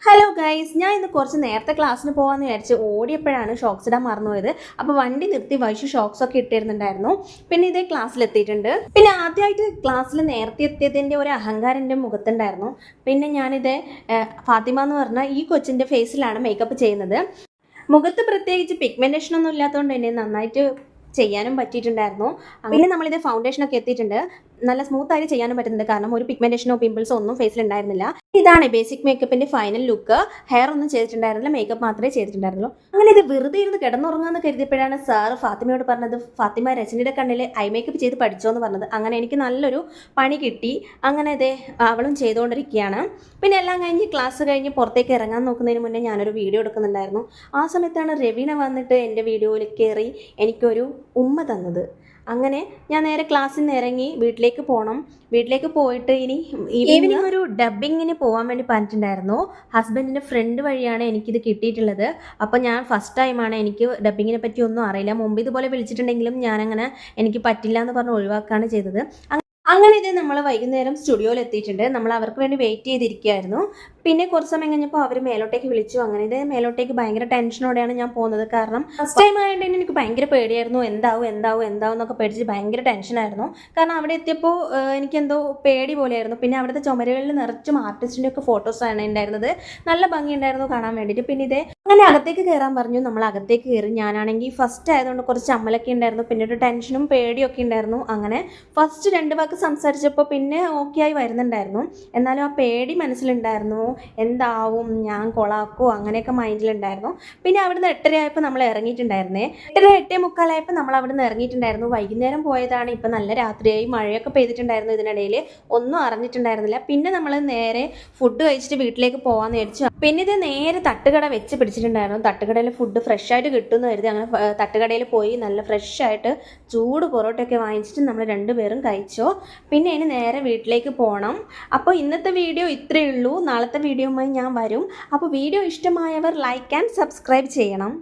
Hello guys, ഞാൻ ഇന്ന് കുറച്ച് നേരത്തെ ക്ലാസ്സിന് പോകാമെന്ന് വിചാരിച്ച് ഓടിയപ്പോഴാണ് ഷോക്സ് ഇടാൻ മറന്നുപോയത്. അപ്പോൾ വണ്ടി നിർത്തി വൈഷു ഷോക്സ് ഒക്കെ ഇട്ടിരുന്നുണ്ടായിരുന്നു. പിന്നെ ഇതേ ക്ലാസ്സിലെത്തിയിട്ടുണ്ട്. പിന്നെ ആദ്യമായിട്ട് ക്ലാസ്സിൽ നേരത്തെ എത്തിയതിൻ്റെ ഒരു അഹങ്കാരം എൻ്റെ മുഖത്തുണ്ടായിരുന്നു. പിന്നെ ഞാനിത് ഫാത്തിമ എന്ന് പറഞ്ഞാൽ ഈ കൊച്ചിൻ്റെ ഫേസിലാണ് മേക്കപ്പ് ചെയ്യുന്നത്. മുഖത്ത് പ്രത്യേകിച്ച് പിഗ്മെൻറ്റേഷൻ ഒന്നും ഇല്ലാത്തതുകൊണ്ട് തന്നെ നന്നായിട്ട് ചെയ്യാനും പറ്റിയിട്ടുണ്ടായിരുന്നു. പിന്നെ നമ്മളിത് ഫൗണ്ടേഷനൊക്കെ എത്തിയിട്ടുണ്ട്. നല്ല സ്മൂത്തായിട്ട് ചെയ്യാനും പറ്റുന്നുണ്ട്, കാരണം ഒരു പിഗ്മെൻറ്റേഷനോ പിമ്പിൾസോ ഒന്നും ഫേസിൽ ഉണ്ടായിരുന്നില്ല. ഇതാണ് ബേസിക് മേക്കപ്പിന്റെ ഫൈനൽ ലുക്ക്. ഹെയർ ഒന്നും ചെയ്തിട്ടുണ്ടായിരുന്നില്ല, മേക്കപ്പ് മാത്രമേ ചെയ്തിട്ടുണ്ടായിരുന്നുള്ളൂ. അങ്ങനെ ഇത് വെറുതെ ഇരുന്ന് കിടന്നുറങ്ങാന്ന് കരുതിയപ്പോഴാണ് സാറ് ഫാത്തിമയോട് പറഞ്ഞത്, ഫാത്തിമ രജനിയുടെ കണ്ണിൽ ഐ മേക്കപ്പ് ചെയ്ത് പഠിച്ചോ എന്ന് പറഞ്ഞത്. അങ്ങനെ എനിക്ക് നല്ലൊരു പണി കിട്ടി. അങ്ങനെ ഇതേ അവളും ചെയ്തുകൊണ്ടിരിക്കുകയാണ്. പിന്നെ എല്ലാം കഴിഞ്ഞ് ക്ലാസ് കഴിഞ്ഞ് പുറത്തേക്ക് ഇറങ്ങാൻ നോക്കുന്നതിന് മുന്നേ ഞാനൊരു വീഡിയോ എടുക്കുന്നുണ്ടായിരുന്നു. ആ സമയത്താണ് രവീണ വന്നിട്ട് എൻ്റെ വീഡിയോയിൽ കയറി എനിക്കൊരു ഉമ്മ തന്നത്. അങ്ങനെ ഞാൻ നേരെ ക്ലാസ്സിൽ നിന്ന് ഇറങ്ങി വീട്ടിലേക്ക് പോകണം. വീട്ടിലേക്ക് പോയിട്ട് ഇനി ഈവനിങ് ഒരു ഡബ്ബിങ്ങിന് പോകാൻ വേണ്ടി പറഞ്ഞിട്ടുണ്ടായിരുന്നു. ഹസ്ബൻഡിൻ്റെ ഫ്രണ്ട് വഴിയാണ് എനിക്കിത് കിട്ടിയിട്ടുള്ളത്. അപ്പോൾ ഞാൻ ഫസ്റ്റ് ടൈമാണ്, എനിക്ക് ഡബ്ബിങ്ങിനെ പറ്റി ഒന്നും അറിയില്ല. മുമ്പ് ഇതുപോലെ വിളിച്ചിട്ടുണ്ടെങ്കിലും ഞാനങ്ങനെ എനിക്ക് പറ്റില്ല എന്ന് പറഞ്ഞ് ഒഴിവാക്കുകയാണ് ചെയ്തത്. അങ്ങനെ ഇത് നമ്മൾ വൈകുന്നേരം സ്റ്റുഡിയോയിൽ എത്തിയിട്ടുണ്ട്. നമ്മൾ അവർക്ക് വേണ്ടി വെയിറ്റ് ചെയ്തിരിക്കുകയായിരുന്നു. പിന്നെ കുറച്ച് സമയം കഴിഞ്ഞപ്പോൾ അവർ മേലോട്ടേക്ക് വിളിച്ചു. അങ്ങനെ ഇത് മേലോട്ടേക്ക് ഭയങ്കര ടെൻഷനോടെയാണ് ഞാൻ പോകുന്നത്. കാരണം ഫസ്റ്റ് ടൈം ആയതുകൊണ്ട് തന്നെ എനിക്ക് ഭയങ്കര പേടിയായിരുന്നു. എന്താവും എന്നൊക്കെ പേടിച്ച് ഭയങ്കര ടെൻഷനായിരുന്നു. കാരണം അവിടെ എത്തിയപ്പോൾ എനിക്കെന്തോ പേടി പോലെയായിരുന്നു. പിന്നെ അവിടുത്തെ ചുമരുകളിൽ നിറച്ചും ആർട്ടിസ്റ്റിൻ്റെ ഒക്കെ ഫോട്ടോസാണ് ഉണ്ടായിരുന്നത്. നല്ല ഭംഗിയുണ്ടായിരുന്നു കാണാൻ വേണ്ടിയിട്ട്. പിന്നെ ഇതേ അങ്ങനെ അകത്തേക്ക് കയറാൻ പറഞ്ഞു. നമ്മൾ അകത്തേക്ക് കയറി. ഞാനാണെങ്കിൽ ഫസ്റ്റ് ആയതുകൊണ്ട് കുറച്ച് അമ്മലൊക്കെ ഉണ്ടായിരുന്നു. പിന്നെ ഒരു ടെൻഷനും പേടിയൊക്കെ ഉണ്ടായിരുന്നു. അങ്ങനെ ഫസ്റ്റ് 2 വാക്ക് സംസാരിച്ചപ്പോൾ പിന്നെ ഓക്കെ ആയി വരുന്നുണ്ടായിരുന്നു. എന്നാലും ആ പേടി മനസ്സിലുണ്ടായിരുന്നു. എന്താവും, ഞാൻ കൊളാക്കോ, അങ്ങനെയൊക്കെ മൈൻഡിലുണ്ടായിരുന്നു. പിന്നെ അവിടുന്ന് 8:30 ആയപ്പോൾ നമ്മൾ ഇറങ്ങിയിട്ടുണ്ടായിരുന്നേ. 8:45 ആയപ്പോൾ നമ്മൾ അവിടുന്ന് ഇറങ്ങിയിട്ടുണ്ടായിരുന്നു. വൈകുന്നേരം പോയതാണ്. ഇപ്പം നല്ല രാത്രിയായി, മഴയൊക്കെ പെയ്തിട്ടുണ്ടായിരുന്നു. ഇതിനിടയിൽ ഒന്നും അറിഞ്ഞിട്ടുണ്ടായിരുന്നില്ല. പിന്നെ നമ്മൾ നേരെ ഫുഡ് കഴിച്ചിട്ട് വീട്ടിലേക്ക് പോകാമെന്ന് വിചാരിച്ചു. പിന്നെ ഇത് നേരെ തട്ടുകട വെച്ച് പിടിച്ചിട്ടുണ്ടായിരുന്നു. തട്ടുകടയിൽ ഫുഡ് ഫ്രഷ് ആയിട്ട് കിട്ടുമെന്ന് കരുതി അങ്ങനെ തട്ടുകടയിൽ പോയി നല്ല ഫ്രഷ് ആയിട്ട് ചൂട് പൊറോട്ടയൊക്കെ വാങ്ങിച്ചിട്ട് നമ്മൾ 2 പേരും കഴിച്ചു. പിന്നെ ഇനി നേരെ വീട്ടിലേക്ക് പോകണം. അപ്പോൾ ഇന്നത്തെ വീഡിയോ ഇത്രയേ ഉള്ളൂ. നാളത്തെ വീഡിയോയുമായി ഞാൻ വരും. അപ്പോൾ വീഡിയോ ഇഷ്ടമായവർ ലൈക്ക് ആൻഡ് സബ്സ്ക്രൈബ് ചെയ്യണം.